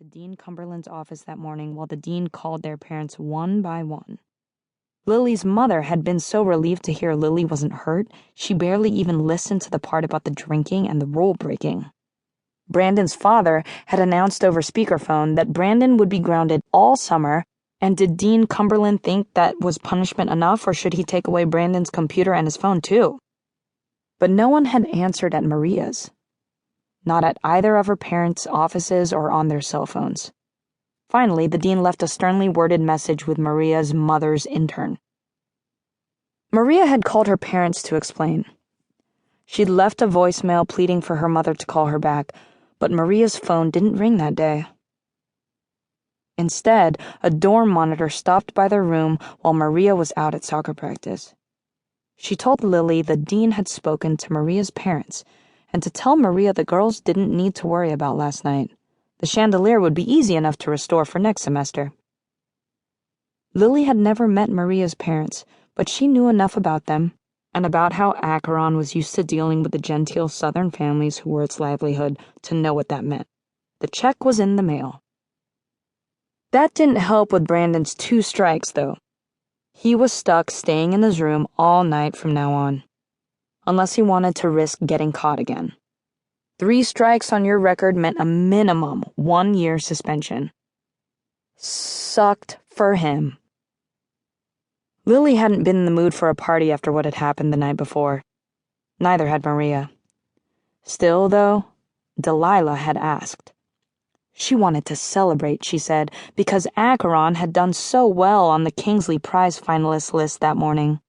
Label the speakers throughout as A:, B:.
A: into Dean Cumberland's office that morning while the dean called their parents one by one. Lily's mother had been so relieved to hear Lily wasn't hurt, she barely even listened to the part about the drinking and the rule breaking. Brandon's father had announced over speakerphone that Brandon would be grounded all summer, and did Dean Cumberland think that was punishment enough, or should he take away Brandon's computer and his phone too? But no one had answered at Maria's. Not at either of her parents' offices or on their cell phones. Finally, the dean left a sternly worded message with Maria's mother's intern. Maria had called her parents to explain. She'd left a voicemail pleading for her mother to call her back, but Maria's phone didn't ring that day. Instead, a dorm monitor stopped by their room while Maria was out at soccer practice. She told Lily the dean had spoken to Maria's parents, and to tell Maria the girls didn't need to worry about last night. The chandelier would be easy enough to restore for next semester. Lily had never met Maria's parents, but she knew enough about them, and about how Acheron was used to dealing with the genteel southern families who were its livelihood, to know what that meant. The check was in the mail. That didn't help with Brandon's 2 strikes, though. He was stuck staying in his room all night from now on, unless he wanted to risk getting caught again. 3 strikes on your record meant a minimum 1-year suspension. Sucked for him. Lily hadn't been in the mood for a party after what had happened the night before. Neither had Maria. Still, though, Delilah had asked. She wanted to celebrate, she said, because Acheron had done so well on the Kingsley Prize finalist list that morning.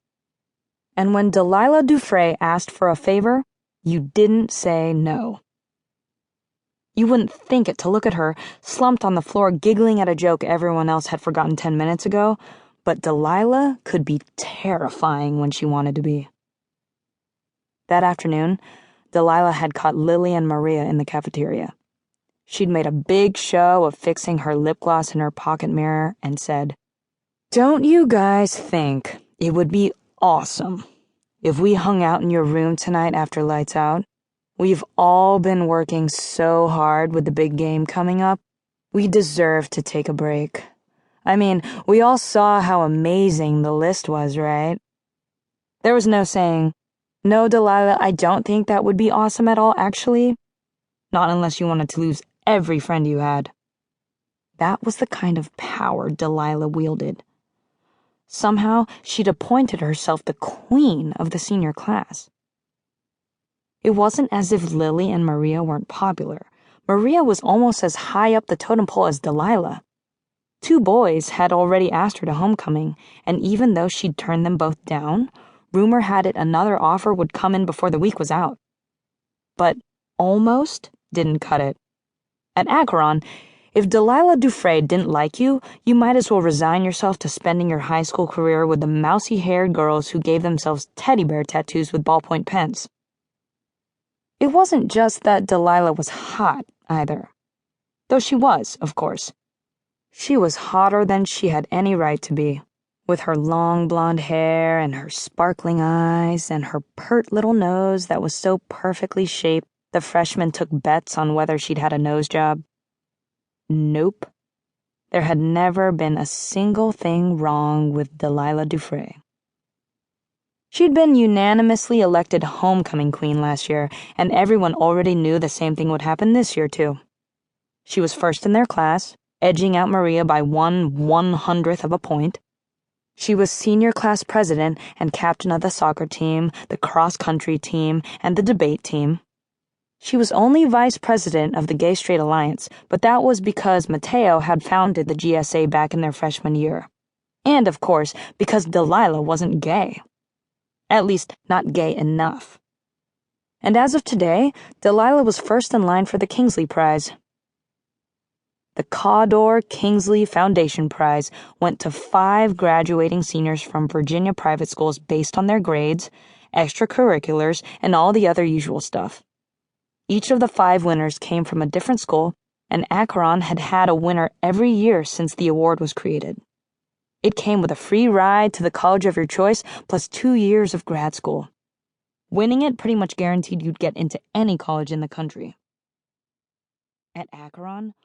A: And when Delilah Dufrey asked for a favor, you didn't say no. You wouldn't think it to look at her, slumped on the floor giggling at a joke everyone else had forgotten 10 minutes ago, but Delilah could be terrifying when she wanted to be. That afternoon, Delilah had caught Lily and Maria in the cafeteria. She'd made a big show of fixing her lip gloss in her pocket mirror and said, "Don't you guys think it would be awesome if we hung out in your room tonight after lights out? We've all been working so hard with the big game coming up. We deserve to take a break. I mean, we all saw how amazing the list was, right?" There was no saying, "No, Delilah, I don't think that would be awesome at all, actually." Not unless you wanted to lose every friend you had. That was the kind of power Delilah wielded. Somehow, she'd appointed herself the queen of the senior class. It wasn't as if Lily and Maria weren't popular. Maria was almost as high up the totem pole as Delilah. 2 boys had already asked her to homecoming, and even though she'd turned them both down, rumor had it another offer would come in before the week was out. But almost didn't cut it. At Acheron, if Delilah Dufrey didn't like you, you might as well resign yourself to spending your high school career with the mousy-haired girls who gave themselves teddy bear tattoos with ballpoint pens. It wasn't just that Delilah was hot, either. Though she was, of course. She was hotter than she had any right to be, with her long blonde hair and her sparkling eyes and her pert little nose that was so perfectly shaped the freshmen took bets on whether she'd had a nose job. Nope. There had never been a single thing wrong with Delilah Dufrey. She'd been unanimously elected homecoming queen last year, and everyone already knew the same thing would happen this year, too. She was first in their class, edging out Maria by 1/100th of a point. She was senior class president and captain of the soccer team, the cross-country team, and the debate team. She was only vice president of the Gay Straight Alliance, but that was because Mateo had founded the GSA back in their freshman year. And, of course, because Delilah wasn't gay. At least, not gay enough. And as of today, Delilah was first in line for the Kingsley Prize. The Cawdor Kingsley Foundation Prize went to 5 graduating seniors from Virginia private schools based on their grades, extracurriculars, and all the other usual stuff. Each of the 5 winners came from a different school, and Acheron had had a winner every year since the award was created. It came with a free ride to the college of your choice, plus 2 years of grad school. Winning it pretty much guaranteed you'd get into any college in the country. At Acheron,